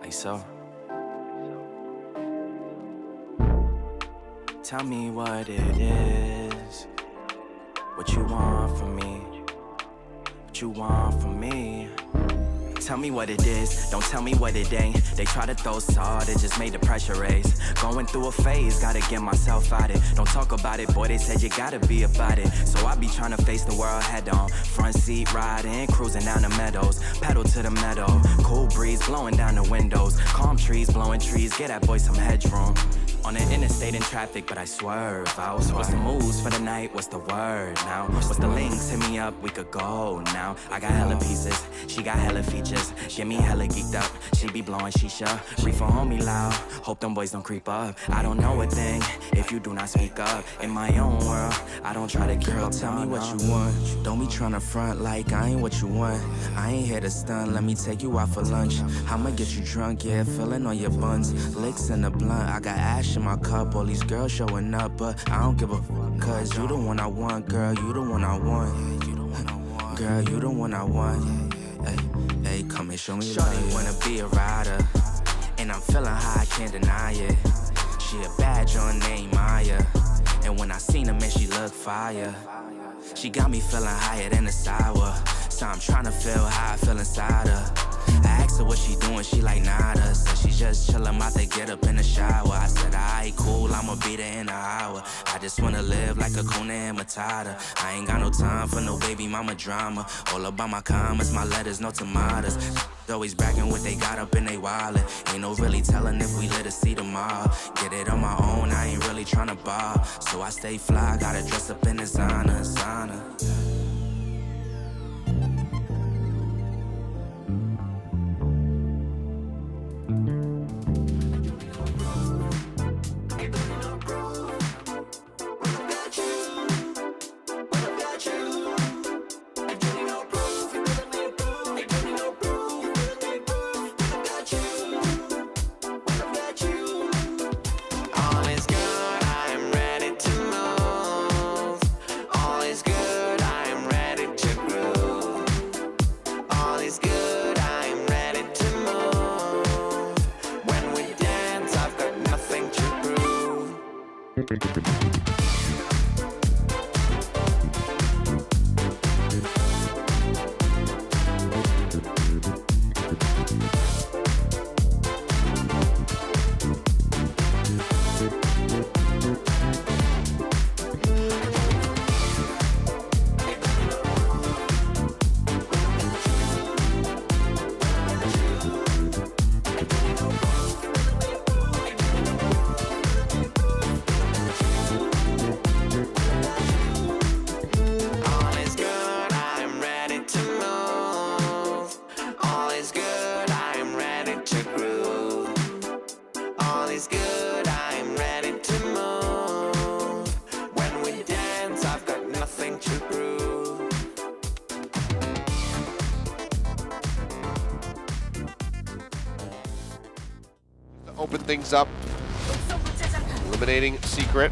like so. Tell me what it is, what you want from me, what you want from me. Tell me what it is, don't tell me what it ain't. They try to throw salt, it just made the pressure raise. Going through a phase, gotta get myself out it. Don't talk about it, boy, they said you gotta be about it. So I be trying to face the world head on. Front seat riding, cruising down the meadows. Pedal to the meadow, cool breeze blowing down the windows. Calm trees, blowing trees, get that boy some headroom. On the interstate in traffic, but I swerve out. What's the moves for the night? What's the word now? What's the links? Hit me up, we could go now. I got hella pieces, she got hella features. Get me hella geeked up, she be blowing shisha. Reefer on me loud, hope them boys don't creep up. I don't know a thing if you do not speak up. In my own world, I don't try to keep up. Tell me what you want, don't be trying to front like I ain't what you want. I ain't here to stun, let me take you out for lunch. I'ma get you drunk, yeah, feeling on your buns. Licks in the blunt, I got ash in my cup. All these girls showing up, but I don't give a fuck. Cause you the one I want, girl, you the one I want. Girl, you the one I want. Hey, come and show me love. Shorty wanna be a rider, and I'm feeling high, I can't deny it. She a bad joint named Maya, and when I seen her, man, she look fire. She got me feeling higher than a sour, so I'm tryna feel how I feel inside her. I asked her what she doing, she like nada. Said she just chillin', about to get up in the shower. I said, alright, cool, I'ma be there in an hour. I just wanna live like a Kuna and Matata. I ain't got no time for no baby mama drama. All about my comments, my letters, no tomatoes. Always bragging what they got up in they wallet. Ain't no really telling if we let her see tomorrow. Get it on my own, I ain't really tryna bar. So I stay fly, gotta dress up in designer. Open things up, eliminating Secret.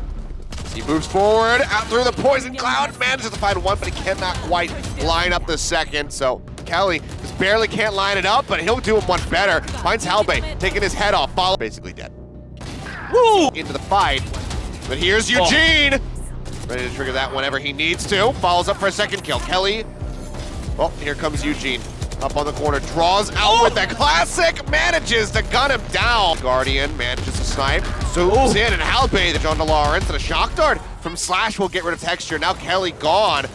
He moves forward, out through the poison cloud, manages to find one, but he cannot quite line up the second. So Kelly just barely can't line it up, but he'll do him one better. Finds Halbay, taking his head off, follow, basically dead. Woo! Into the fight, but here's Eugene. Ready to trigger that whenever he needs to. Follows up for a second kill. Kelly, oh, here comes Eugene. Up on the corner, draws out with the classic, manages to gun him down. Guardian manages to snipe, zooms in, and Halbay, the John DeLawrence, and a shock dart from Slash will get rid of Texture. Now Kelly gone.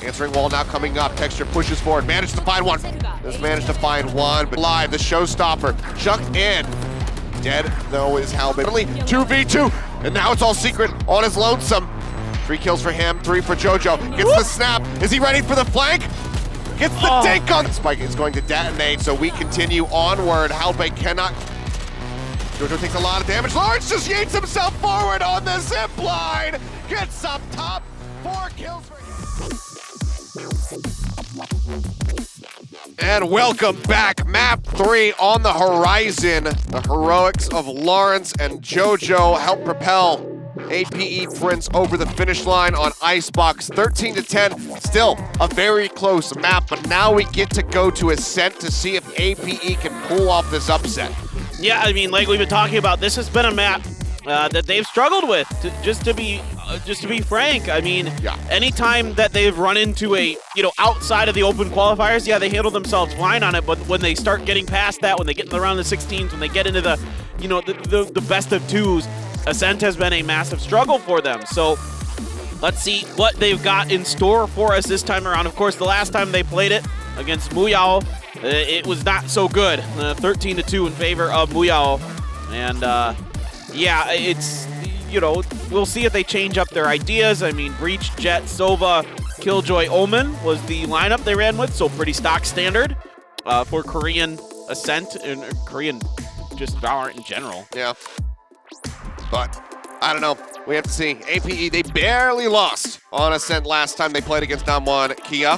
Answering wall now coming up. Texture pushes forward, managed to find one. Just managed to find one, but live, the showstopper, chucked in. Dead, though, is Halbay. Only 2v2, and now it's all Secret on his lonesome. 3 kills for him, 3 for JoJo. Gets the snap, is he ready for the flank? Gets the take on. Spike is going to detonate, so we continue onward. Halbay cannot. JoJo takes a lot of damage. Lawrence just yeets himself forward on the zip line. Gets up top. 4 kills for him. And welcome back. Map 3 on the horizon. The heroics of Lawrence and JoJo help propel APE Prince over the finish line on Icebox, 13-10. Still a very close map, but now we get to go to Ascent to see if APE can pull off this upset. Yeah, I mean, like we've been talking about, this has been a map that they've struggled with. Just to be frank, I mean, anytime that they've run into a outside of the open qualifiers, yeah, they handle themselves fine on it. But when they start getting past that, when they get in the round of 16s, when they get into the the best of twos, Ascent has been a massive struggle for them. So let's see what they've got in store for us this time around. Of course, the last time they played it against Muyao, it was not so good. 13-2 in favor of Muyao. And yeah, it's, we'll see if they change up their ideas. I mean, Breach, Jet, Sova, Killjoy, Omen was the lineup they ran with, so pretty stock standard for Korean Ascent and Korean just Valorant in general. Yeah. But I don't know. We have to see. APE, they barely lost on Ascent last time they played against Damwon Kia.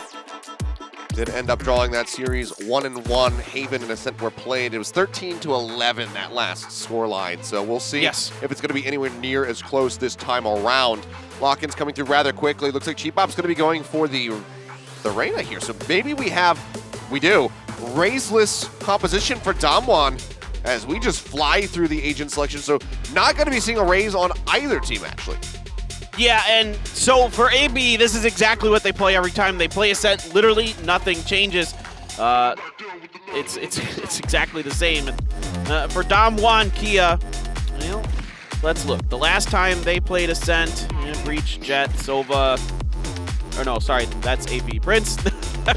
Did end up drawing that series 1-1. Haven and Ascent were played. It was 13-11, that last scoreline. So we'll see if it's going to be anywhere near as close this time around. Lock-in's coming through rather quickly. Looks like Cheapop's going to be going for the Reyna here. So maybe we do, Razeless composition for Damwon as we just fly through the agent selection. So not going to be seeing a Raze on either team, actually. Yeah, and so for APE, this is exactly what they play every time they play Ascent. Literally nothing changes. It's exactly the same. And, for Damwon Kia, well, let's look. The last time they played Ascent, Breach, Jet, Sova, or no, sorry, that's APE Prince.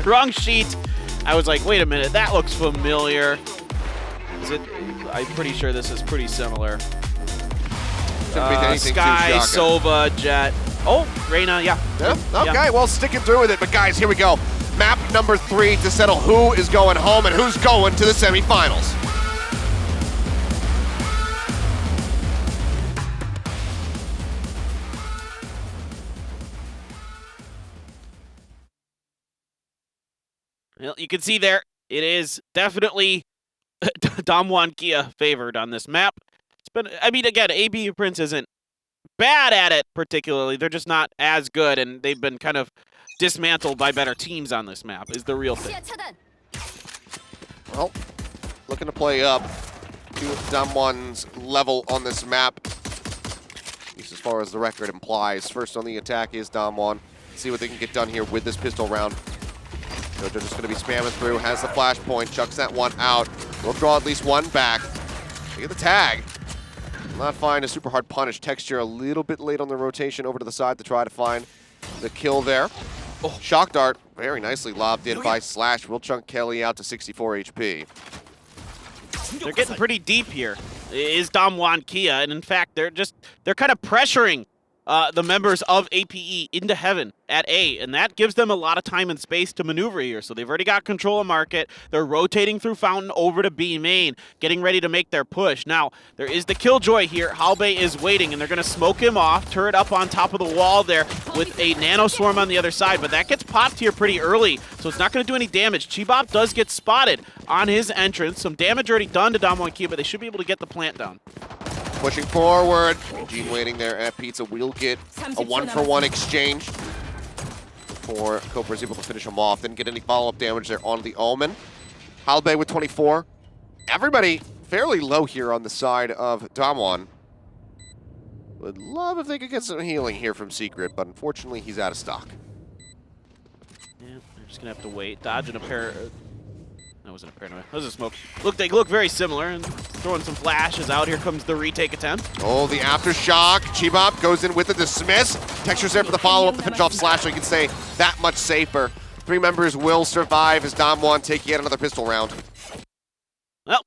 Wrong sheet. I was like, wait a minute, that looks familiar. Is it? I'm pretty sure this is pretty similar. Sky, Sova, Jet. Oh, Reyna, yeah. Okay, well, sticking through with it. But guys, here we go. Map number 3 to settle who is going home and who's going to the semifinals. Well, you can see there, it is definitely Damwon Kia favored on this map. It's been, I mean, again, APE Prince isn't bad at it particularly. They're just not as good, and they've been kind of dismantled by better teams on this map is the real thing. Well, looking to play up to Damwon's level on this map, at least as far as the record implies. First on the attack is Damwon. See what they can get done here with this pistol round. Jojo just going to be spamming through, has the flashpoint, chucks that one out. We'll draw at least one back. They get the tag. Not find a super hard punish. Texture a little bit late on the rotation over to the side to try to find the kill there. Oh. Shock dart, very nicely lobbed in by Slash. Will chunk Kelly out to 64 HP. They're getting pretty deep here. Is Damwon Kia, and in fact, they're kind of pressuring the members of APE into heaven at A, and that gives them a lot of time and space to maneuver here. So they've already got control of market. They're rotating through Fountain over to B main, getting ready to make their push. Now, there is the Killjoy here. Halbei is waiting, and they're going to smoke him off, turret up on top of the wall there with a Nano Swarm on the other side, but that gets popped here pretty early, so it's not going to do any damage. Chibop does get spotted on his entrance. Some damage already done to Damwon Kia, but they should be able to get the plant down. Pushing forward. Gene waiting there at Pizza. We'll get a 1-for-1 exchange before Cobra's able to finish him off. Didn't get any follow-up damage there on the Omen. Halbei with 24. Everybody fairly low here on the side of Damwon. Would love if they could get some healing here from Secret, but unfortunately he's out of stock. Yeah, they're just going to have to wait. Dodging a pair... That wasn't a paranoia. That was a smoke. They look very similar, and throwing some flashes out. Here comes the retake attempt. Oh, the aftershock. Chibop goes in with the dismiss. Texture's there for the follow-up, the finish off Slash, so you can say that much safer. 3 members will survive as Damwon take yet another pistol round. Well,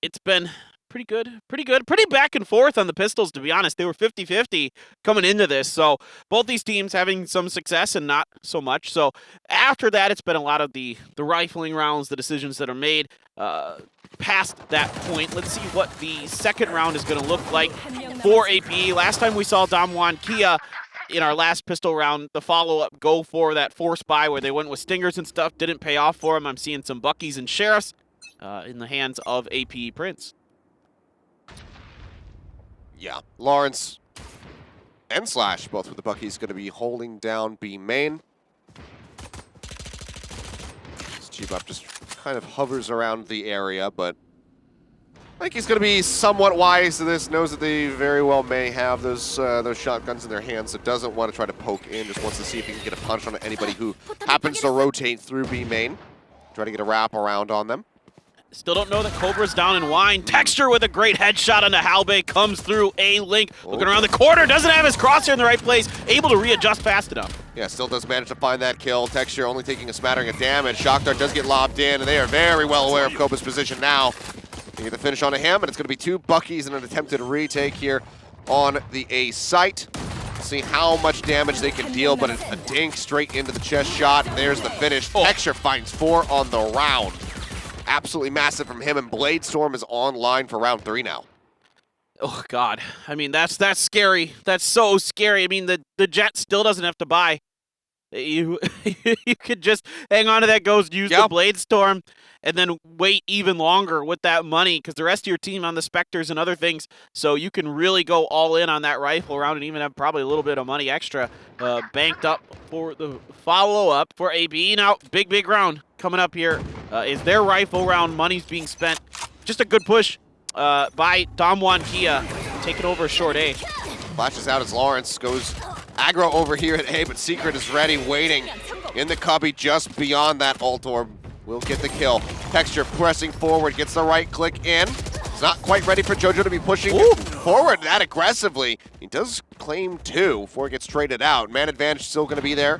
it's been pretty good. Pretty back and forth on the pistols, to be honest. They were 50-50 coming into this, so both these teams having some success and not so much. So after that, it's been a lot of the rifling rounds, the decisions that are made past that point. Let's see what the second round is going to look like for APE. Last time we saw Damwon Kia in our last pistol round, the follow-up go for that force buy where they went with stingers and stuff. Didn't pay off for them. I'm seeing some Buckies and Sheriffs in the hands of APE Prince. Yeah, Lawrence and Slash, both with the Buckies, going to be holding down B main. Goup just kind of hovers around the area, but I think he's going to be somewhat wise to this, knows that they very well may have those shotguns in their hands, so doesn't want to try to poke in, just wants to see if he can get a punch on anybody who happens to rotate through B main. Try to get a wrap around on them. Still don't know that Cobra's down in wine. Texture with a great headshot onto Halbay comes through a link. Looking around the corner, doesn't have his crosshair in the right place, able to readjust fast enough. Yeah, still does manage to find that kill. Texture only taking a smattering of damage. Shock Dart does get lobbed in, and they are very well aware of Cobra's position now. They get the finish onto him, and it's going to be 2 Buckies in an attempted retake here on the A site. See how much damage they can deal, but a dink straight into the chest shot, and there's the finish. Texture finds 4 on the round. Absolutely massive from him, and Blade Storm is online for round 3 now. Oh, God. I mean, that's scary. That's so scary. I mean, the Jet still doesn't have to buy. You could just hang on to that ghost, use the Blade Storm, and then wait even longer with that money, because the rest of your team on the Spectres and other things, so you can really go all in on that rifle round and even have probably a little bit of money extra banked up for the follow-up for APE. Now, big round coming up here is their rifle round. Money's being spent. Just a good push by Damwon Kia, taking over short A. Flashes out as Lawrence goes aggro over here at A, but Secret is ready, waiting in the cubby just beyond that ult orb. Will get the kill. Texture pressing forward, gets the right click in. It's not quite ready for JoJo to be pushing forward that aggressively. He does claim 2 before it gets traded out. Man advantage still going to be there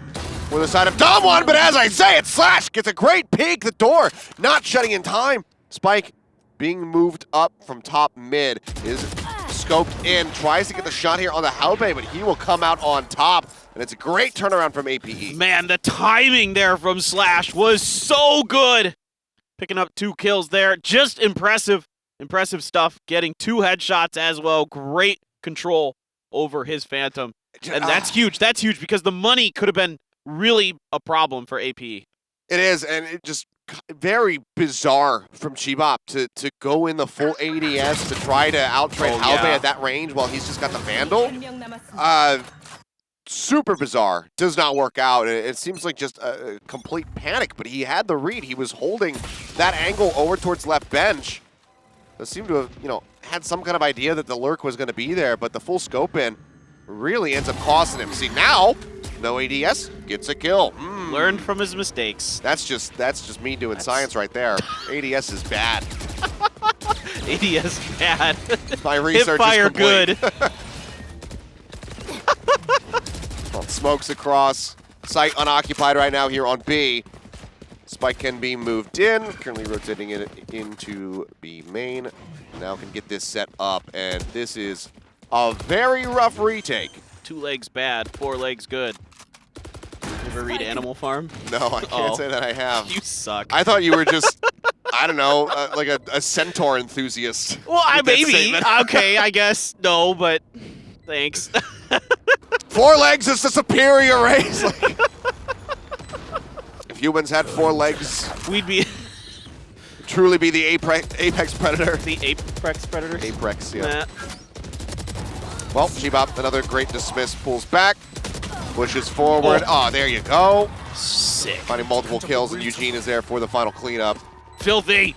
for the side of Damwon, but as I say it, Slash gets a great peek. The door not shutting in time. Spike being moved up from top mid is scoped in, tries to get the shot here on the Halbay, but he will come out on top, and it's a great turnaround from APE. Man, the timing there from Slash was so good. Picking up 2 kills there, just impressive stuff. Getting 2 headshots as well. Great control over his Phantom, and that's huge. That's huge because the money could have been really a problem for APE. It is, and it just very bizarre from Goup to go in the full ADS to try to out-trade Halbay at that range while he's just got the Vandal. Super bizarre. Does not work out. It seems like just a complete panic, but he had the read. He was holding that angle over towards left bench. Does seem to have, had some kind of idea that the lurk was going to be there, but the full scope in really ends up costing him. See, now, no ADS, gets a kill. Learned from his mistakes. That's just me doing science right there. ADS is bad. ADS bad. My research Hipfire is complete. good. Well, smokes across. Site unoccupied right now here on B. Spike can be moved in. Currently rotating it into B main. Now can get this set up, and this is a very rough retake. 2 legs bad, 4 legs good. You ever read Animal Farm? No, I can't say that I have. You suck. I thought you were just, I don't know, like a centaur enthusiast. Well, maybe. Okay, I guess. No, but thanks. 4 legs is the superior race. If humans had 4 legs, we'd be truly be the apex predator. The apex predators? Apex, yeah. Well, Goup, another great dismiss, pulls back, pushes forward. Oh, there you go. Sick. Finding multiple kills, and Eugene is there for the final cleanup. Filthy.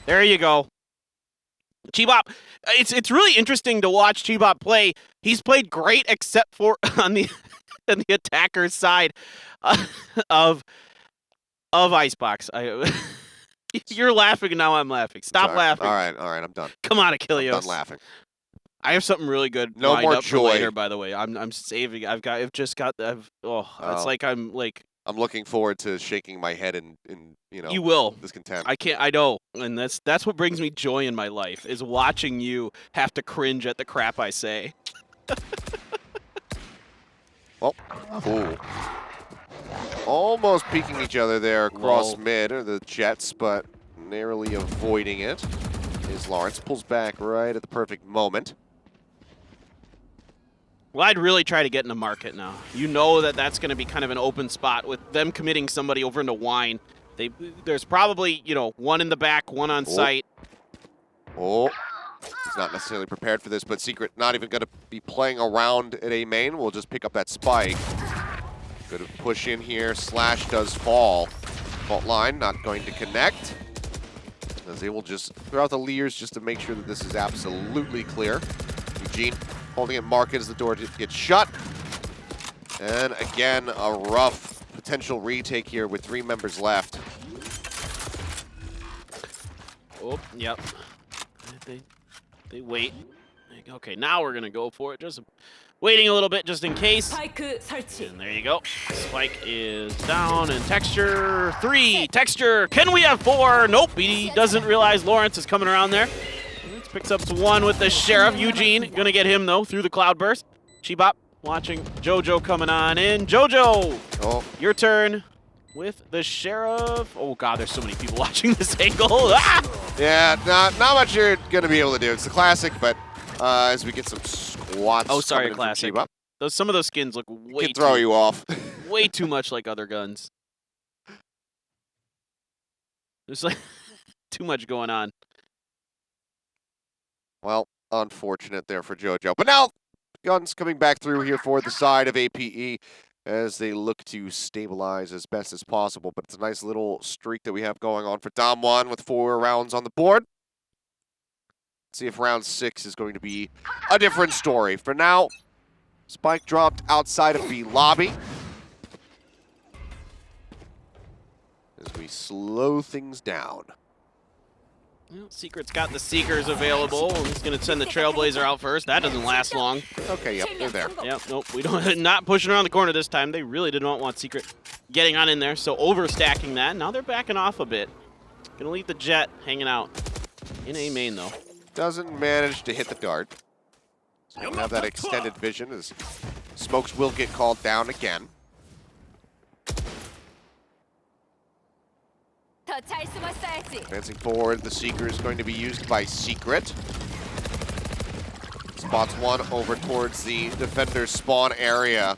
There you go. Goup, it's really interesting to watch Goup play. He's played great except for on the attacker's side of Icebox. You're laughing and now I'm laughing. Stop laughing. All right, I'm done. Come on, Achilleos. I'm done laughing. I have something really good no lined more up joy. For later, by the way. I'm saving. It's like I'm like. I'm looking forward to shaking my head in You will. discontent. I can't. I know, and that's what brings me joy in my life is watching you have to cringe at the crap I say. Well, ooh. Almost peeking each other there across mid, or the Jets, but narrowly avoiding it. Is Lawrence pulls back right at the perfect moment. Well, I'd really try to get in the market now. You know that that's going to be kind of an open spot with them committing somebody over into wine. There's probably, one in the back, one on site. Oh, He's not necessarily prepared for this, but Secret not even going to be playing around at A main. We'll just pick up that spike. Good push in here. Slash does fall. Fault line not going to connect. As they will just throw out the leers just to make sure that this is absolutely clear. Eugene holding it marked as the door gets shut. And again, a rough potential retake here with 3 members left. Oh, yep. They wait. Okay, now we're gonna go for it. Just waiting a little bit just in case. And there you go. Spike is down and Texture 3. Texture, can we have 4? Nope, he doesn't realize Lawrence is coming around there. Lawrence picks up 1 with the Sheriff. Eugene gonna get him though through the cloud burst. Chibop watching JoJo coming on in. JoJo, your turn with the Sheriff. Oh god, there's so many people watching this angle. Ah! Yeah, not much you're gonna be able to do. It's a classic, but as we get some squats. Oh, sorry, classic. Some of those skins look way can throw you off. way too much like other guns. There's like too much going on. Well, unfortunate there for JoJo. But now, guns coming back through here for the side of APE as they look to stabilize as best as possible. But it's a nice little streak that we have going on for Dom1 with 4 rounds on the board. Let's see if round 6 is going to be a different story. For now, Spike dropped outside of the lobby. As we slow things down. Well, Secret's got the Seekers available. He's going to send the Trailblazer out first. That doesn't last long. Okay, yep, they're there. Yep, nope, we don't. Not pushing around the corner this time. They really did not want Secret getting on in there, so overstacking that. Now they're backing off a bit. Going to leave the Jet hanging out in A main, though. Doesn't manage to hit the dart. So we'll have that extended vision as smokes will get called down again. Advancing forward, the Seeker is going to be used by Secret. Spots 1 over towards the defender's spawn area.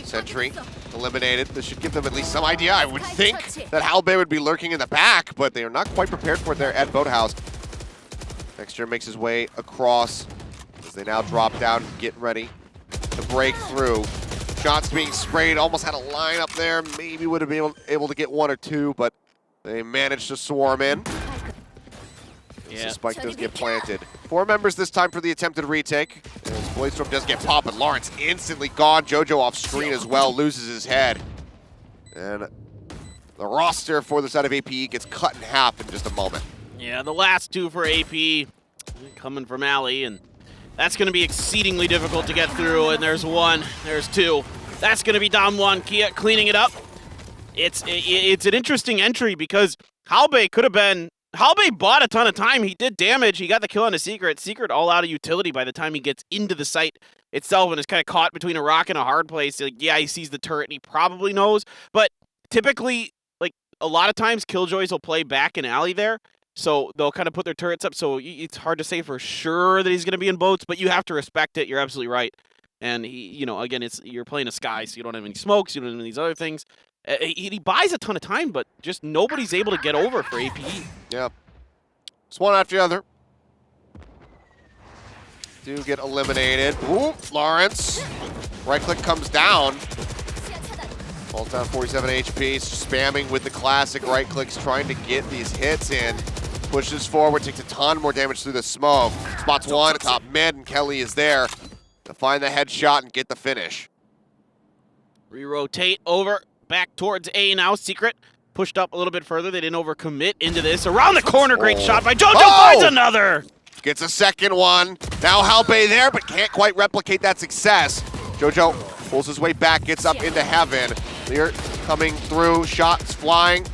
Sentry eliminated. This should give them at least some idea. I would think that Halbei would be lurking in the back, but they are not quite prepared for it there at Boathouse. Texture makes his way across as they now drop down, getting ready to break through. Shots being sprayed, almost had a line up there. Maybe would have been able to get 1 or 2, but they managed to swarm in. Yeah. The spike does get planted. 4 members this time for the attempted retake. As Blazestorm does get popped, and Lawrence instantly gone. JoJo off screen as well, loses his head. And the roster for the side of APE gets cut in half in just a moment. Yeah, the last 2 for AP coming from Alley, and that's going to be exceedingly difficult to get through. And there's 1, there's 2. That's going to be Dom1 Kia cleaning it up. It's an interesting entry because Halbei could have been. Halbei bought a ton of time. He did damage. He got the kill on a Secret. Secret all out of utility by the time he gets into the site itself and is kind of caught between a rock and a hard place. Like, yeah, he sees the turret and he probably knows. But typically, like a lot of times, Killjoys will play back in alley there. So they'll kind of put their turrets up. So it's hard to say for sure that he's going to be in boats, but you have to respect it. You're absolutely right. And he, you know, again, you're playing a Sky, so you don't have any smokes. You don't have any of these other things. He buys a ton of time, but just nobody's able to get over for APE. Yeah. It's one after the other. Do get eliminated. Ooh, Lawrence. Right click comes down. Falls down 47 HP. Spamming with the classic right clicks, trying to get these hits in. Pushes forward, takes a ton more damage through the smoke. Spots 1 atop mid, and Kelly is there to find the headshot and get the finish. Re-rotate over. Back towards A now. Secret pushed up a little bit further. They didn't overcommit into this. Around the corner, great shot by JoJo. Finds another. Gets a second one. Now Halbei there, but can't quite replicate that success. JoJo pulls his way back, gets up into heaven. Lear coming through, shots flying.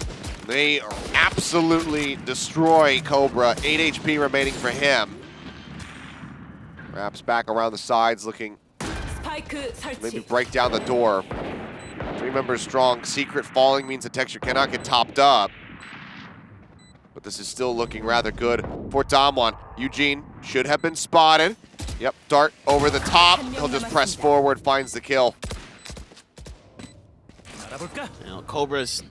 They absolutely destroy Cobra. 8 HP remaining for him. Wraps back around the sides, looking maybe break down the door. 3 members strong. Secret falling means the Texture cannot get topped up. But this is still looking rather good for Dom1. Eugene should have been spotted. Yep, dart over the top. He'll just press forward, finds the kill. You know, Cobra's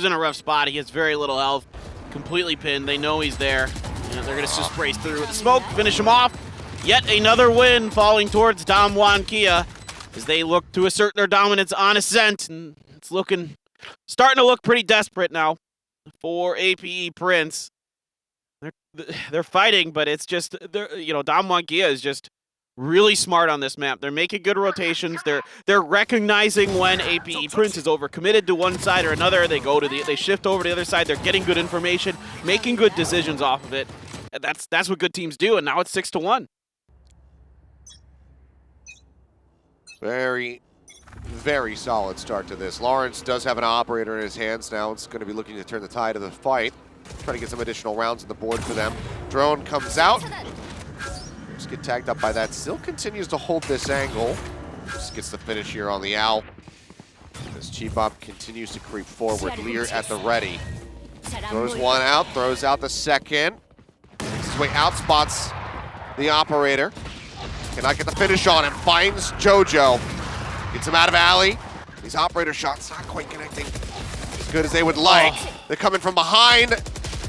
in a rough spot. He has very little health. Completely pinned. They know he's there. Yeah, They're going to just race through with the smoke, finish him off. Yet another win falling towards Damwon Kia as they look to assert their dominance on Ascent. And it's starting to look pretty desperate now for APE Prince. They're fighting, but it's just, Damwon Kia is just really smart on this map. They're making good rotations. They're recognizing when APE Prince is overcommitted to one side or another. They shift over to the other side. They're getting good information, making good decisions off of it. And that's what good teams do. And now it's 6-1. Very, very solid start to this. Lawrence does have an operator in his hands now. It's going to be looking to turn the tide of the fight. Try to get some additional rounds on the board for them. Drone comes out. Just get tagged up by that. Still continues to hold this angle. Just gets the finish here on the owl. As Chibop continues to creep forward. Lear at the ready. Throws one out, throws out the second. Makes his way out, spots the operator. Cannot get the finish on him. Finds JoJo. Gets him out of alley. These operator shots not quite connecting as good as they would like. They're coming from behind.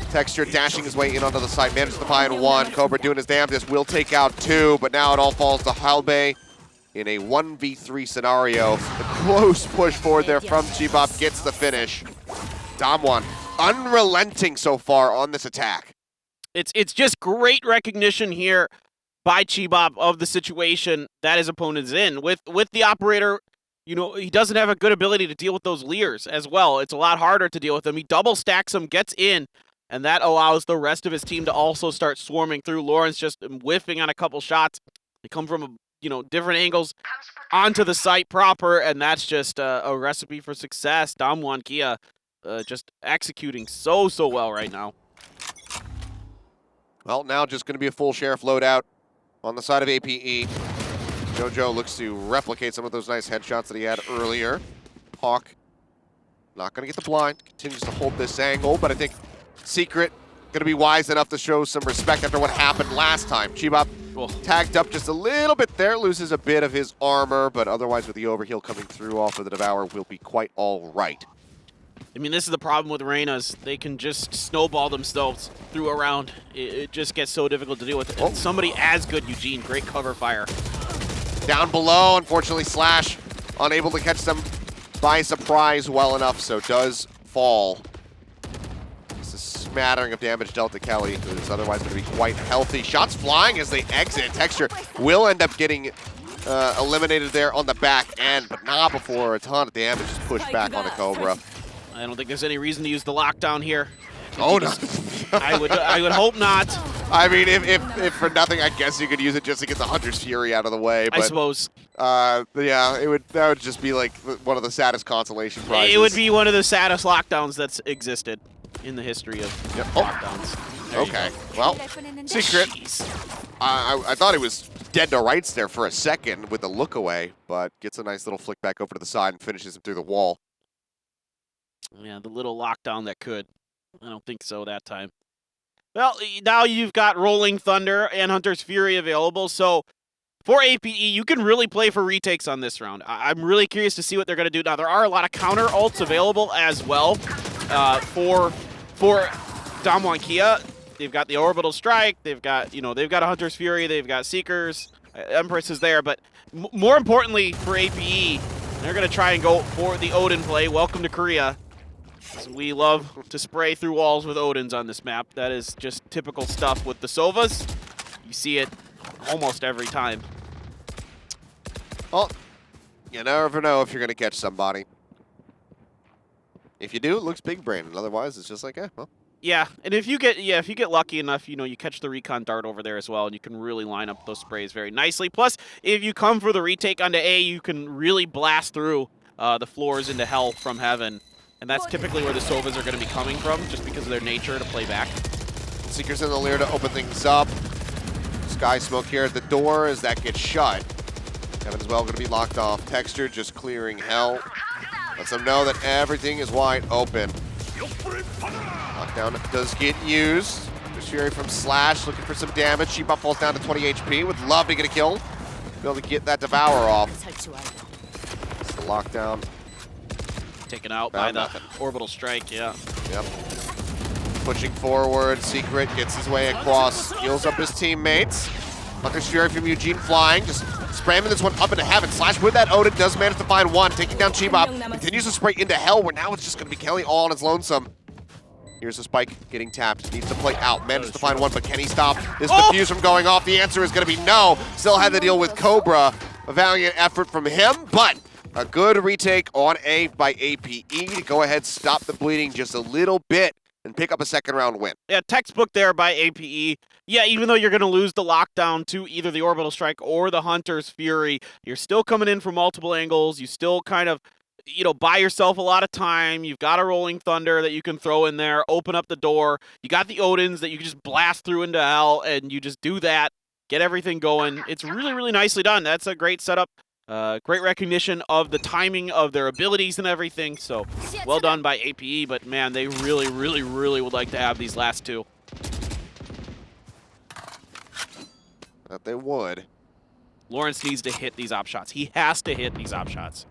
Texture dashing his way in onto the side. Manages to find one. Cobra doing his damnedest. Will take out two, but now it all falls to Halbei in a 1v3 scenario. The close push forward there from Chibop gets the finish. Damwon unrelenting so far on this attack. It's just great recognition here by Chibop of the situation that his opponent is in. With the operator, he doesn't have a good ability to deal with those Lears as well. It's a lot harder to deal with them. He double stacks them, gets in, and that allows the rest of his team to also start swarming through. Lawrence just whiffing on a couple shots. They come from different angles onto the site proper, and that's just a recipe for success. Damwon Kia just executing so well right now. Well, now just going to be a full sheriff loadout on the side of APE. JoJo looks to replicate some of those nice headshots that he had earlier. Hawk not going to get the blind. Continues to hold this angle, but I think Secret going to be wise enough to show some respect after what happened last time. Chibop tagged up just a little bit there, loses a bit of his armor, but otherwise with the overheal coming through off of the Devour will be quite all right. I mean, this is the problem with Reynas. They can just snowball themselves through a round. It just gets so difficult to deal with. And somebody as good, Eugene, great cover fire. Down below, unfortunately, Slash unable to catch them by surprise well enough, so does fall. It's a smattering of damage dealt to Kelly, who is otherwise going to be quite healthy. Shots flying as they exit. Texture will end up getting eliminated there on the back end, but not before a ton of damage is pushed back onto Cobra. I don't think there's any reason to use the lockdown here. Oh, no. I would hope not. I mean, if for nothing, I guess you could use it just to get the Hunter's Fury out of the way. But, I suppose. Yeah, that would just be like one of the saddest consolation prizes. It would be one of the saddest lockdowns that's existed in the history of lockdowns. Okay, well, Secret. I thought he was dead to rights there for a second with the look away, but gets a nice little flick back over to the side and finishes him through the wall. Yeah, the little lockdown that could. I don't think so that time. Well, now you've got Rolling Thunder and Hunter's Fury available, so for APE, you can really play for retakes on this round. I'm really curious to see what they're going to do. Now, there are a lot of counter ults available as well for Damwon Kia. They've got the Orbital Strike, they've got a Hunter's Fury, they've got Seekers, Empress is there, but more importantly for APE, they're going to try and go for the Odin play. Welcome to Korea. So we love to spray through walls with Odins on this map. That is just typical stuff with the Sovas. You see it almost every time. Well, you never know if you're going to catch somebody. If you do, it looks big brain, and otherwise it's just like, well. Yeah, and if you get lucky enough, you catch the recon dart over there as well, and you can really line up those sprays very nicely. Plus, if you come for the retake onto A, you can really blast through the floors into hell from heaven. And that's typically where the Sovas are going to be coming from, just because of their nature to play back. Seekers in the Lear to open things up. Sky Smoke here at the door as that gets shut. Kevin as well going to be locked off. Texture just clearing hell. Lets them know that everything is wide open. Lockdown does get used. There's Fury from Slash looking for some damage. Chibop falls down to 20 HP. Would love to get a kill. Be able to get that Devour off. It's the lockdown. Taken out by the Orbital Strike, yeah. Yep. Pushing forward, Secret gets his way across, heals up his teammates. Hunter's Fury from Eugene flying, just spramming this one up into heaven. Slash with that Odin does manage to find one, taking down Chibop. Continues to spray into hell, where now it's just going to be Kelly all on his lonesome. Here's a spike getting tapped, needs to play out, manages to find one, but can he stop this defuse from going off? The answer is going to be no. Still had to deal with Cobra. A valiant effort from him, but a good retake on A by APE to go ahead, stop the bleeding just a little bit, and pick up a second round win. Yeah, textbook there by APE. Yeah, even though you're going to lose the lockdown to either the Orbital Strike or the Hunter's Fury, you're still coming in from multiple angles. You still kind of, buy yourself a lot of time. You've got a Rolling Thunder that you can throw in there, open up the door. You got the Odins that you can just blast through into hell, and you just do that, get everything going. It's really, really nicely done. That's a great setup. Great recognition of the timing of their abilities and everything. So well done by APE, but man, they really, really, really would like to have these last two. That they would. Lawrence needs to hit these op shots. He has to hit these op shots.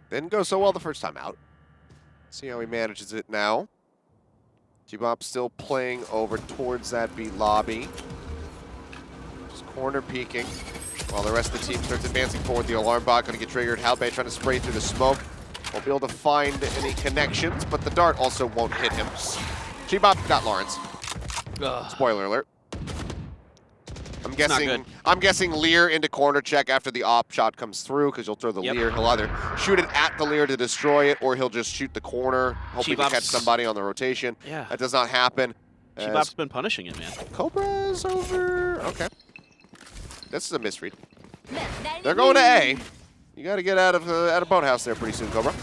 Didn't go so well the first time out. See how he manages it now. G-Bop still playing over towards that B lobby. Just corner peeking. While the rest of the team starts advancing forward, the alarm bot going to get triggered. Halbay trying to spray through the smoke. Won't be able to find any connections, but the dart also won't hit him. G-Bop got Lawrence. Spoiler alert. I'm guessing Lear into corner check after the op shot comes through, because you'll throw the Lear. He'll either shoot it at the Lear to destroy it, or he'll just shoot the corner, hoping to catch somebody on the rotation. Yeah. That does not happen. Chibop's been punishing it, man. Cobra's over. Okay. This is a misread. They're going to A. You got to get out of boathouse there pretty soon, Cobra.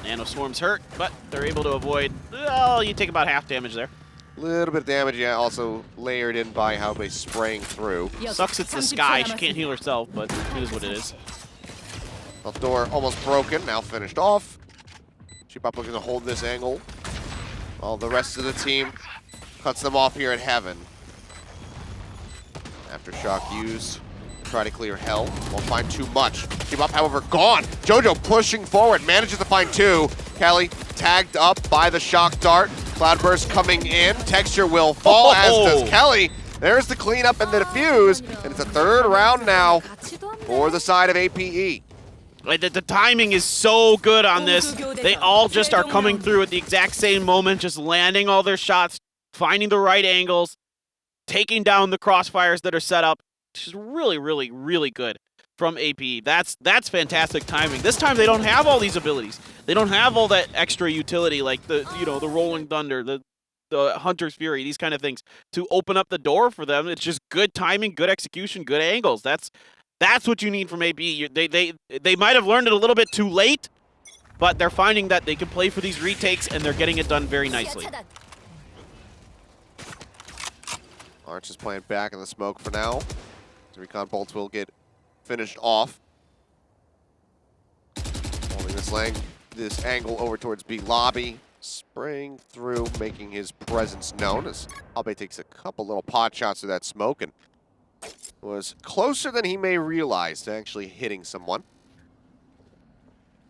Nano Swarm's hurt, but they're able to avoid. Well, you take about half damage there. A little bit of damage, yeah, also layered in by Halbay spraying through. Sucks it's the Sky. She can't heal herself, but it is what it is. Left door almost broken, now finished off. Chibop looking to hold this angle, while the rest of the team cuts them off here at Heaven. Aftershock used. Try to clear hell. Won't find too much. Chibop, however, gone. Jojo pushing forward, manages to find two. Kelly tagged up by the shock dart. Cloudburst coming in. Texture will fall, as does Kelly. There's the cleanup and the defuse, and it's a third round now for the side of APE. The timing is so good on this. They all just are coming through at the exact same moment, just landing all their shots, finding the right angles, taking down the crossfires that are set up. Which is really, really, really good from APE. That's fantastic timing. This time they don't have all these abilities. They don't have all that extra utility like the the Rolling Thunder, the Hunter's Fury, these kind of things to open up the door for them. It's just good timing, good execution, good angles. That's what you need from APE. They might have learned it a little bit too late, but they're finding that they can play for these retakes and they're getting it done very nicely. Arch is playing back in the smoke for now. Recon bolts will get finished off. Holding this angle over towards B lobby. Spraying through, making his presence known as Halbay takes a couple little pot shots of that smoke and was closer than he may realize to actually hitting someone.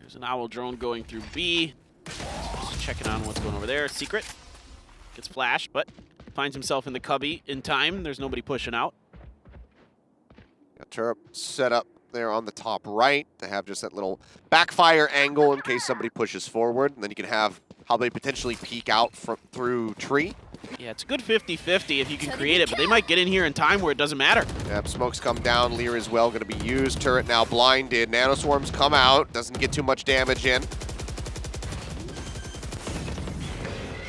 There's an owl drone going through B. Just checking on what's going over there. Secret gets flashed, but finds himself in the cubby in time. There's nobody pushing out. Got Turret set up there on the top right to have just that little backfire angle in case somebody pushes forward. And then you can have Halbay potentially peek out through tree. Yeah, it's a good 50-50 if you can create it, but they might get in here in time where it doesn't matter. Yep, smokes come down. Lear as well going to be used. Turret now blinded. Nanoswarms come out. Doesn't get too much damage in.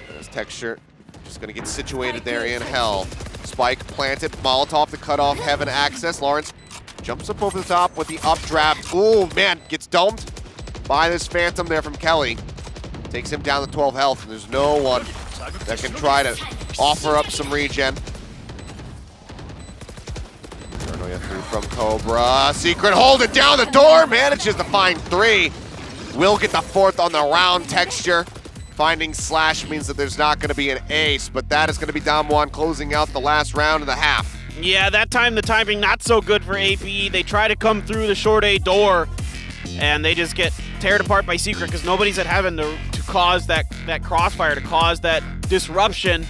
There's Texture. Just going to get situated there in hell. Spike planted, Molotov to cut off Heaven access. Lawrence jumps up over the top with the updraft. Ooh, man, gets domed by this Phantom there from Kelly. Takes him down to 12 health, and there's no one that can try to offer up some regen. Paranoia through from Cobra. Secret hold it down the door, manages to find three. Will get the fourth on the round. Texture. Finding Slash means that there's not going to be an ace, but that is going to be Damwon closing out the last round and a half. Yeah, that time the timing not so good for APE. They try to come through the short A door, and they just get teared apart by Secret because nobody's at Heaven to cause that crossfire, to cause that disruption,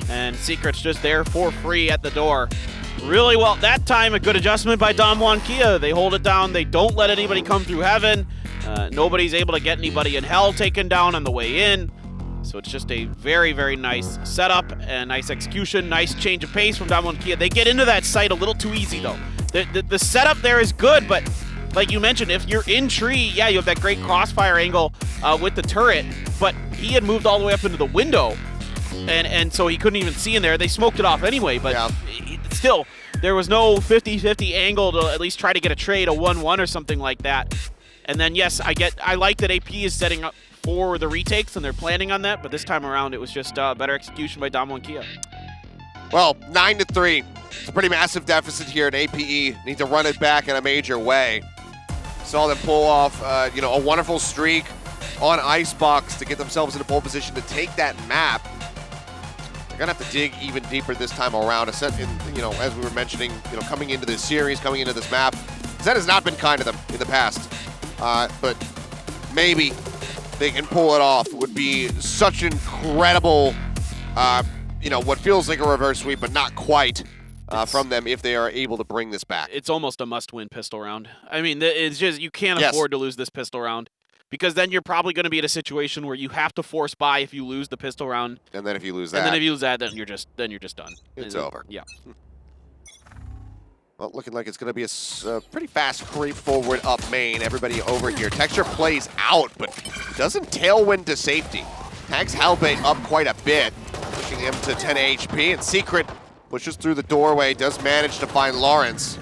and Secret's just there for free at the door. Really well. That time, a good adjustment by Damwon Kia. They hold it down. They don't let anybody come through heaven. Nobody's able to get anybody in hell taken down on the way in. So it's just a very, very nice setup and nice execution. Nice change of pace from Damwon Kia. They get into that site a little too easy, though. The setup there is good, but like you mentioned, if you're in tree, yeah, you have that great crossfire angle with the turret, but he had moved all the way up into the window, and so he couldn't even see in there. They smoked it off anyway, but still, there was no 50-50 angle to at least try to get a trade, a 1-1 or something like that. And then, yes, I like that AP is setting up for the retakes, and they're planning on that, but this time around, it was just better execution by Damwon Kia. Well, 9-3. It's a pretty massive deficit here at APE. Need to run it back in a major way. Saw them pull off, a wonderful streak on Icebox to get themselves in a pole position to take that map. They're gonna have to dig even deeper this time around. As we were mentioning, coming into this series, coming into this map, Zed has not been kind to them in the past. But maybe they can pull it off. It would be such incredible, what feels like a reverse sweep, but not quite. From them if they are able to bring this back. It's almost a must-win pistol round. I mean, it's just, you can't afford to lose this pistol round, because then you're probably going to be in a situation where you have to force buy if you lose the pistol round. And then if you lose that. And then if you lose that, then you're just done. It's over. Yeah. Well, looking like it's going to be a pretty fast creep forward up main. Everybody over here. Texture plays out, but doesn't tailwind to safety. Tags Halbay up quite a bit, pushing him to 10 HP, and Secret pushes through the doorway, does manage to find Lawrence.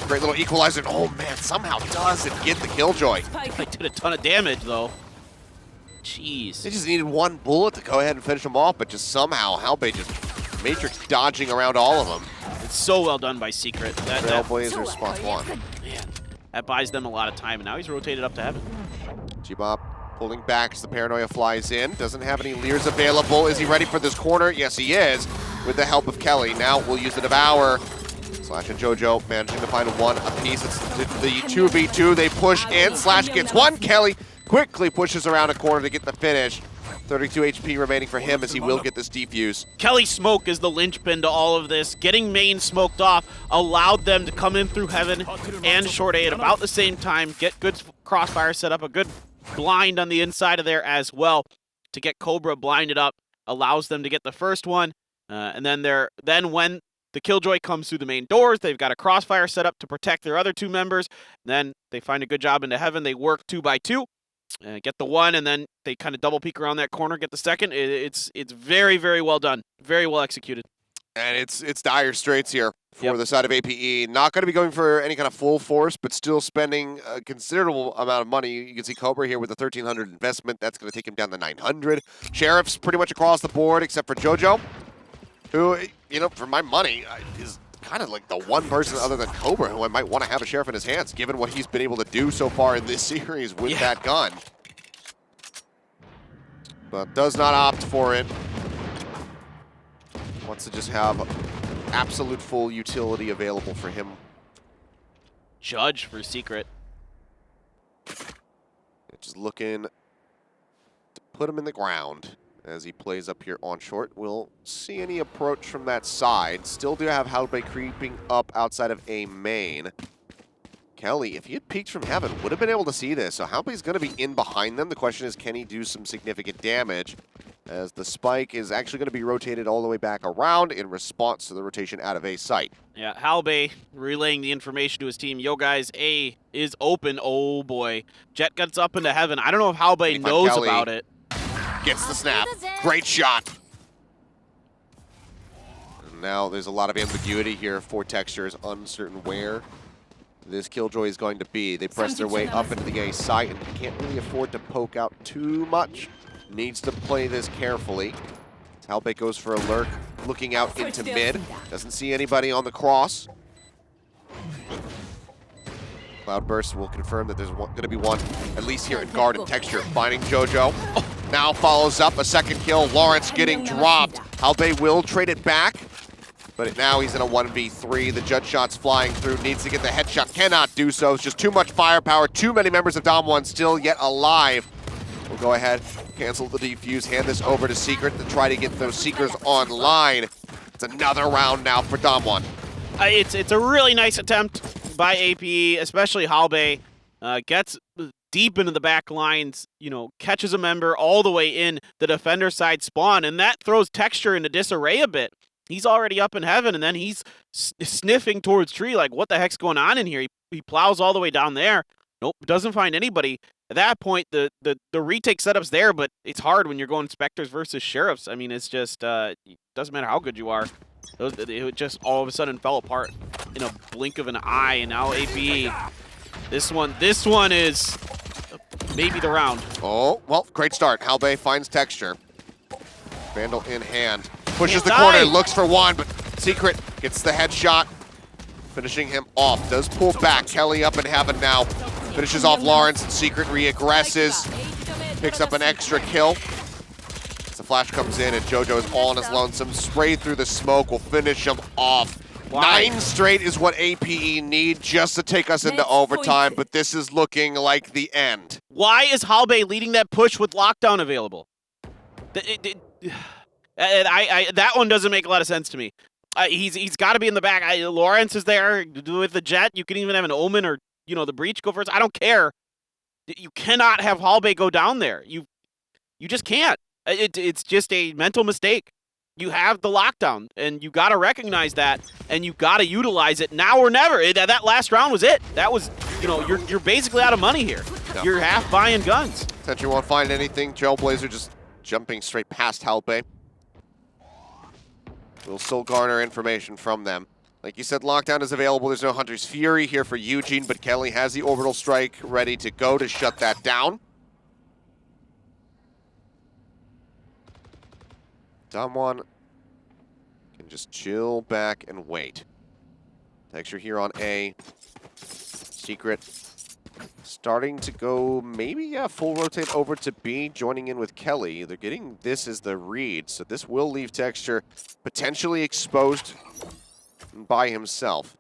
Great little equalizer. Oh man, somehow doesn't get the killjoy. They did a ton of damage though. Jeez. They just needed one bullet to go ahead and finish them off, but just somehow Halbay just matrix dodging around all of them. It's so well done by Secret. Trailblazer spots one. Man, that buys them a lot of time, and now he's rotated up to heaven. G-Bop pulling back as the Paranoia flies in. Doesn't have any Leers available. Is he ready for this corner? Yes, he is, with the help of Kelly. Now we'll use the Devour. Slash and JoJo managing to find one apiece. It's the 2v2. They push in. Slash gets one. Kelly quickly pushes around a corner to get the finish. 32 HP remaining for him as he will get this defuse. Kelly smoke is the linchpin to all of this. Getting main smoked off allowed them to come in through heaven and short A at about the same time, get good crossfire set up, a good blind on the inside of there as well to get Cobra blinded up, allows them to get the first one. And then when the Killjoy comes through the main doors, they've got a crossfire set up to protect their other two members. Then they find a good job into heaven. They work 2 by 2, get the one, and then they kind of double peek around that corner, get the second. It's very, very well done. Very well executed. And it's dire straits here for the side of APE. Not going to be going for any kind of full force, but still spending a considerable amount of money. You can see Cobra here with a 1,300 investment. That's going to take him down to 900. Sheriff's pretty much across the board, except for JoJo, who, for my money, is kind of like the one person other than Cobra who I might want to have a Sheriff in his hands, given what he's been able to do so far in this series with that gun. But does not opt for it. Wants to just have absolute full utility available for him. Judge for Secret. Just looking to put him in the ground as he plays up here on short. We'll see any approach from that side. Still do have Halbay creeping up outside of A main. Kelly, if he had peeked from heaven, would have been able to see this. So Halbay's going to be in behind them. The question is, can he do some significant damage? As the spike is actually going to be rotated all the way back around in response to the rotation out of A site. Yeah, Halbay relaying the information to his team. Yo, guys, A is open. Oh, boy. Jet gets up into heaven. I don't know if Halbay knows Kelly about it. Gets the snap. Great shot. And now there's a lot of ambiguity here for Textures, uncertain where this Killjoy is going to be. They press their way up into the A site and can't really afford to poke out too much. Needs to play this carefully. Halbay goes for a lurk, looking out into mid. Doesn't see anybody on the cross. Cloudburst will confirm that there's going to be one, at least here in guard and Texture, finding JoJo. Now follows up a second kill. Lawrence getting dropped. Halbay will trade it back, but now he's in a 1v3. The judge shot's flying through, needs to get the headshot, cannot do so. It's just too much firepower, too many members of Dom1 still yet alive. will go ahead, cancel the defuse, hand this over to Secret to try to get those Seekers online. It's another round now for Damwon. It's a really nice attempt by APE, especially Halbe. Gets deep into the back lines, you know, catches a member all the way in the defender side spawn, and that throws Texture into disarray a bit. He's already up in heaven, and then he's sniffing towards tree like, what the heck's going on in here? He plows all the way down there. Nope, doesn't find anybody. At that point, the retake setup's there, but it's hard when you're going Spectres versus Sheriffs. I mean, it's just, it doesn't matter how good you are. It just all of a sudden fell apart in a blink of an eye, and now APE, this one is maybe the round. Oh, well, great start. Halbe finds Texture. Vandal in hand. Pushes the corner, looks for one, but Secret gets the headshot, finishing him off. Does pull back. Kelly up in heaven now. Finishes off Lawrence, and Secret re-aggresses. Picks up an extra kill. As the flash comes in, and JoJo is all on his lonesome. Spray through the smoke will finish him off. Wow. 9 straight is what APE need just to take us into overtime, but this is looking like the end. Why is Halbe leading that push with lockdown available? That one doesn't make a lot of sense to me. He's got to be in the back. Lawrence is there with the jet. You can even have an Omen or, you know, the breach go first. I don't care. You cannot have Halbe go down there. You just can't. It's just a mental mistake. You have the lockdown, and you got to recognize that, and you got to utilize it now or never. That last round was it. That was, you know, you're basically out of money here. Yep. You're half buying guns. Sentry won't find anything. Trailblazer just jumping straight past Halbe. We'll still garner information from them. Like you said, lockdown is available. There's no Hunter's Fury here for Eugene, but Kelly has the orbital strike ready to go to shut that down. Damwon can just chill back and wait. Texture here on A. Secret starting to go maybe full rotate over to B, joining in with Kelly. They're getting this as the read, so this will leave Texture potentially exposed by himself.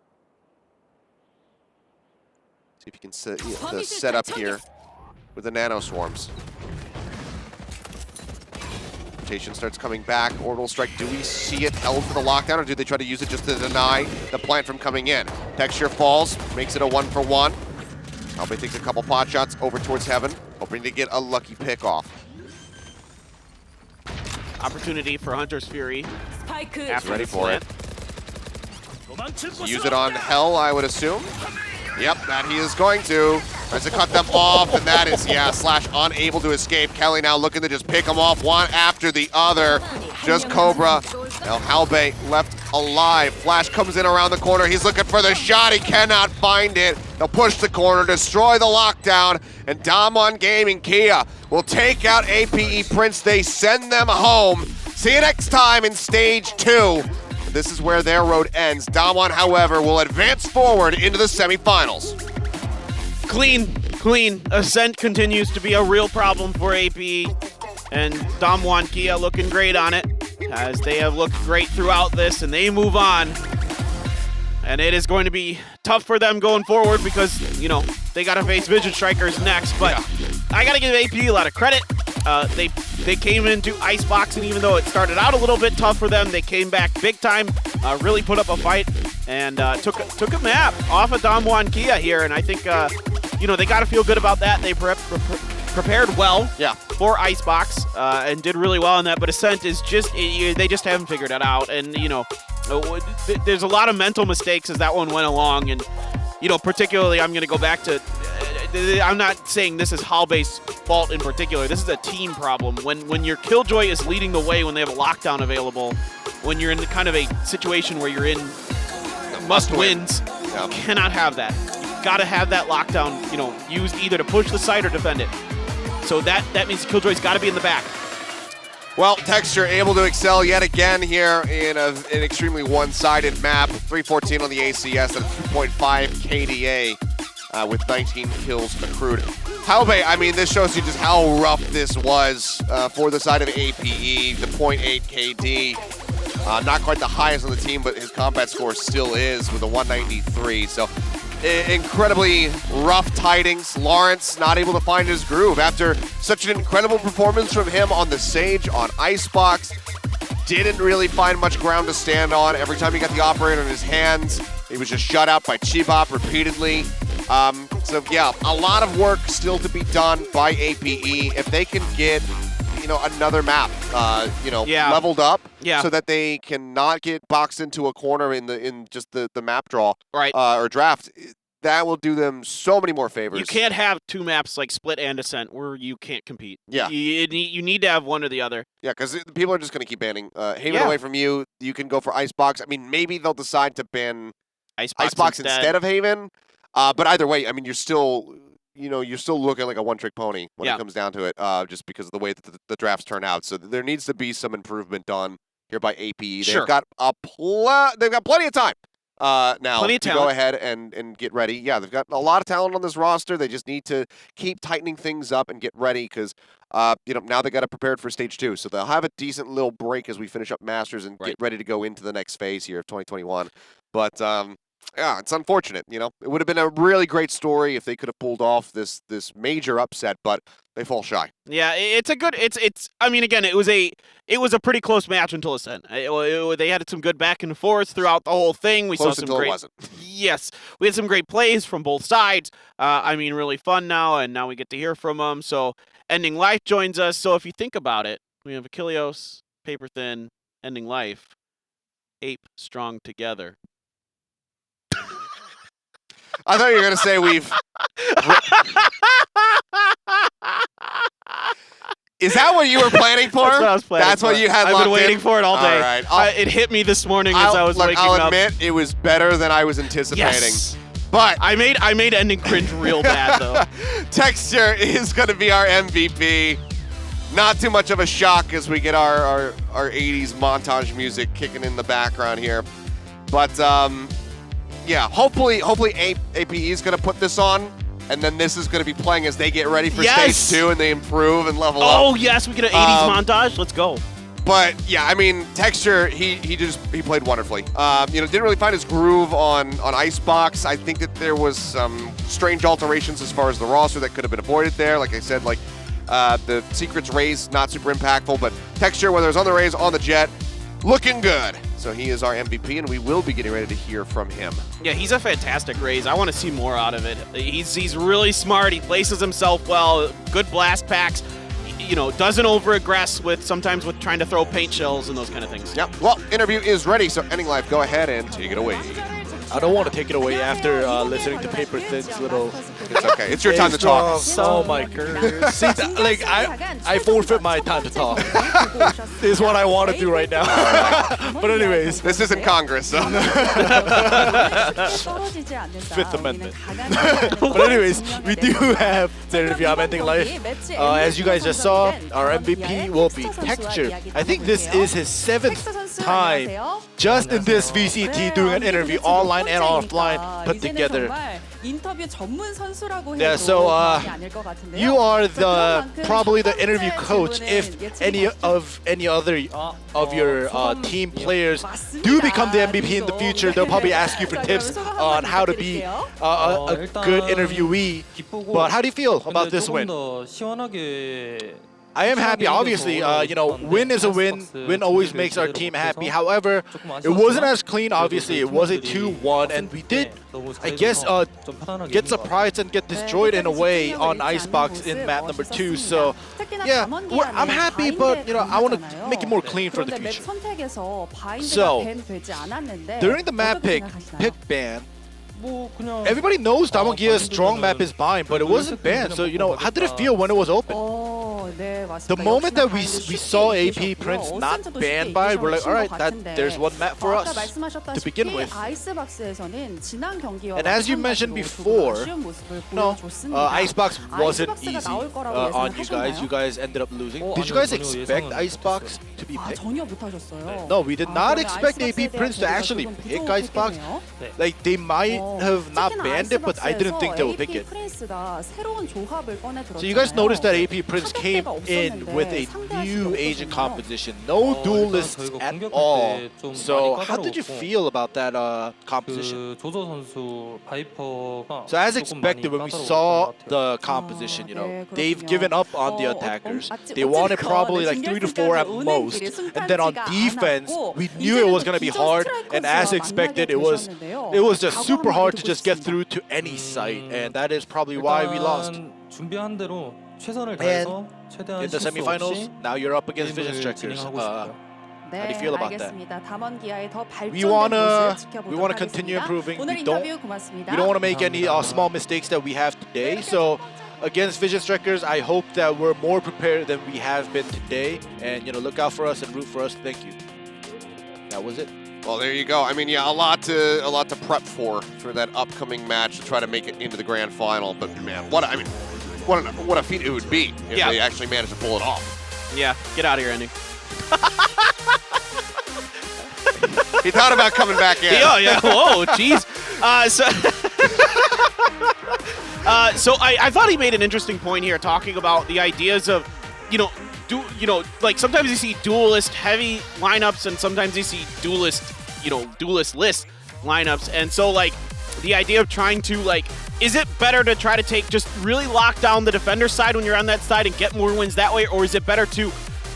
See if you can set the setup here with the nano swarms. Rotation starts coming back. Orbital strike. Do we see it held for the lockdown, or do they try to use it just to deny the plant from coming in? Texture falls, makes it a 1-for-1. Halbe takes a couple pot shots over towards heaven, hoping to get a lucky pick off. Opportunity for Hunter's Fury. He's ready for it. Use it on Hell, I would assume. Yep, that he is going to. Tries to cut them off, and that is, yeah, Slash unable to escape. Kelly now looking to just pick them off one after the other. Just Cobra. Now Halbe left alive. Flash comes in around the corner. He's looking for the shot. He cannot find it. They'll push the corner, destroy the lockdown, and Damwon Gaming Kia will take out APE Prince. They send them home. See you next time in Stage 2. This is where their road ends. Damwon, however, will advance forward into the semifinals. Clean. Ascent continues to be a real problem for APE, and Damwon Kia looking great on it, as they have looked great throughout this, and they move on. And it is going to be tough for them going forward because, you know, they got to face Vision Strikers next, but yeah. I got to give APE a lot of credit. They came into Icebox, and even though it started out a little bit tough for them, they came back big time, really put up a fight, and took a map off of Damwon Kia here, and I think, you know, they got to feel good about that. They prepared well for Icebox and did really well on that, but Ascent is just, they just haven't figured it out, and, you know, there's a lot of mental mistakes as that one went along, and, you know, particularly I'm going to go back to, I'm not saying this is Halbe's fault in particular. This is a team problem. When your Killjoy is leading the way, when they have a lockdown available, when you're in kind of a situation where you're in must-wins, you cannot have that. You've got to have that lockdown, you know, used either to push the site or defend it. So that means Killjoy's got to be in the back. Well, Texture able to excel yet again here in an extremely one-sided map. 314 on the ACS and 2.5 KDA. With 19 kills accrued. Halbe, I mean, this shows you just how rough this was for the side of APE. The 0.8 KD, not quite the highest on the team, but his combat score still is with a 193. So incredibly rough tidings. Lawrence not able to find his groove after such an incredible performance from him on the Sage, on Icebox. Didn't really find much ground to stand on. Every time he got the operator in his hands, he was just shut out by Chibop repeatedly. So yeah, a lot of work still to be done by APE. If they can get, another map, leveled up, so that they cannot get boxed into a corner in just the map draw, or draft. That will do them so many more favors. You can't have two maps like Split and Ascent where you can't compete. Yeah. You need to have one or the other. Yeah, because people are just going to keep banning Haven away from you. You can go for Icebox. I mean, maybe they'll decide to ban Icebox instead of Haven. But either way, I mean, you're still looking like a one-trick pony when it comes down to it, just because of the way that the drafts turn out. So there needs to be some improvement done here by APE. They've got plenty of time. Now to go ahead and get ready. Yeah, they've got a lot of talent on this roster. They just need to keep tightening things up and get ready because, now they got to prepare for Stage 2. So they'll have a decent little break as we finish up Masters and get ready to go into the next phase here of 2021. But, yeah, it's unfortunate, It would have been a really great story if they could have pulled off this major upset, but they fall shy. Yeah, it's a good. I mean, again, it was a pretty close match until Ascent. They had some good back and forth throughout the whole thing. We close saw some until great. It wasn't. Yes, we had some great plays from both sides. I mean, really fun now, and now we get to hear from them. So, Ending Life joins us. So, if you think about it, we have Achilleos, Paper Thin, Ending Life, Ape strong together. I thought you were going to say we've... Is that what you were planning for? That's what I was planning That's for. what you had I've locked been waiting in? for it all day. All right. It hit me this morning as I was waking up. I'll admit, it was better than I was anticipating. Yes. But I made Ending cringe real bad, though. Texture is going to be our MVP. Not too much of a shock as we get our 80s montage music kicking in the background here. But, yeah, hopefully APE is going to put this on, and then this is going to be playing as they get ready for Stage 2 and they improve and level up. Oh, yes, we get an 80s montage. Let's go. But, yeah, I mean, Texture, he played wonderfully. Didn't really find his groove on Icebox. I think that there was some strange alterations as far as the roster that could have been avoided there. Like I said, the Secrets Raze, not super impactful, but Texture, whether it's on the Raze, on the Jet, looking good. So he is our MVP, and we will be getting ready to hear from him. Yeah, he's a fantastic Raze. I want to see more out of it. He's really smart. He places himself well. Good blast packs. Doesn't over-aggress sometimes with trying to throw paint shells and those kind of things. Yep. Well, interview is ready, so Ending Life, go ahead and take it away. I don't want to take it away after listening to Paper Thin's little... It's okay. It's your time to talk. Oh my god. See, I forfeit my time to talk. This is what I want to do right now. But anyways. This isn't Congress, so. Fifth Amendment. But anyways, we do have the interview of Ending Life. As you guys just saw, our MVP will be Texture. I think this is his 7th time just in this VCT doing an interview online and offline put together. Yeah, so you are probably the interview coach. If any other of your team players do become the MVP in the future, they'll probably ask you for tips on how to be a good interviewee. But how do you feel about this win? I am happy. Obviously, win is a win. Win always makes our team happy. However, it wasn't as clean. Obviously, it was a 2-1, and we did, I guess, get surprised and get destroyed in a way on Icebox in map number 2. So, yeah, I'm happy, but I want to make it more clean for the future. So, during the map pick ban, everybody knows Damongia's strong map is banned, but it wasn't banned. So, how did it feel when it was open? The moment that we saw AP Prince not banned by, we're like, all right, there's one map for us to begin with. And as you mentioned before, Icebox wasn't easy on you guys. You guys ended up losing. Did you guys expect Icebox to be picked? No, we did not expect AP Prince to actually pick Icebox. Like, they might have not banned it, but I didn't think they would pick it. So you guys noticed that AP Prince came came in with a new Asian composition, no duelists at all. So how did you feel about that composition? So as expected, when we saw the composition, you know, they've given up on the attackers. They wanted probably like 3 to 4 at most. And then on defense, we knew it was going to be hard. And as expected, it was just super hard to just get through to any site. And that is probably why we lost. And in the semifinals, now you're up against Vision Strikers. How do you feel about that? We wanna continue improving. We don't want to make any small mistakes that we have today. So against Vision Strikers, I hope that we're more prepared than we have been today. And look out for us and root for us. Thank you. That was it. Well, there you go. I mean, yeah, a lot to prep for that upcoming match to try to make it into the grand final. But man, what a feat it would be if they actually managed to pull it off. Yeah, get out of here, Andy. He thought about coming back in. Oh yeah. Whoa, jeez. So I thought he made an interesting point here, talking about the ideas of, like sometimes you see duelist heavy lineups and sometimes you see duelist list lineups. And so like the idea of trying to like, is it better to try to just really lock down the defender side when you're on that side and get more wins that way? Or is it better to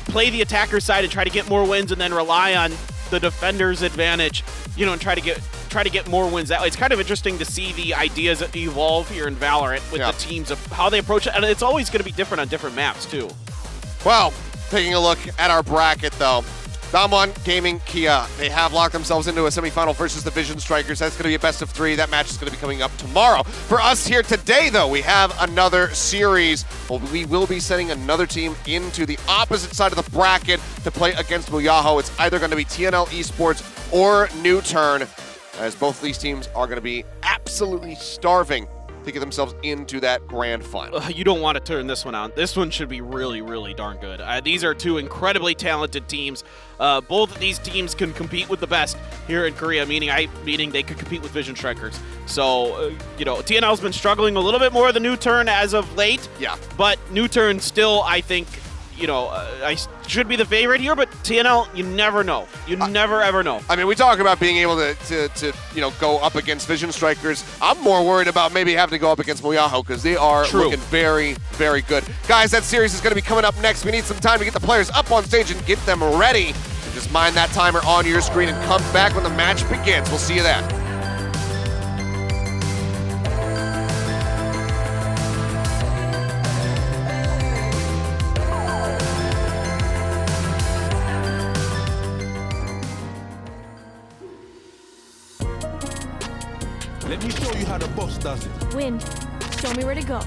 play the attacker side and try to get more wins and then rely on the defender's advantage, and try to get more wins that way? It's kind of interesting to see the ideas evolve here in Valorant with the teams of how they approach it. And it's always going to be different on different maps too. Well, taking a look at our bracket, though. Damwon Gaming Kia, they have locked themselves into a semifinal versus the Vision Strikers. That's going to be a best of 3. That match is going to be coming up tomorrow. For us here today, though, we have another series. Well, we will be sending another team into the opposite side of the bracket to play against Muyaho. It's either going to be TNL Esports or New Turn, as both of these teams are going to be absolutely starving to get themselves into that grand final. You don't want to turn this one on. This one should be really, really darn good. These are two incredibly talented teams. Both of these teams can compete with the best here in Korea, meaning they could compete with Vision Strikers. So, TNL's been struggling a little bit more than New Turn as of late. Yeah. But New Turn still, I think, I should be the favorite here, but TNL, you never know. You never, ever know. I mean, we talk about being able to go up against Vision Strikers. I'm more worried about maybe having to go up against Muyaho because they are looking very, very good. Guys, that series is going to be coming up next. We need some time to get the players up on stage and get them ready. So just mind that timer on your screen and come back when the match begins. We'll see you then. Let me show you how the boss does it. Wind, show me where to go.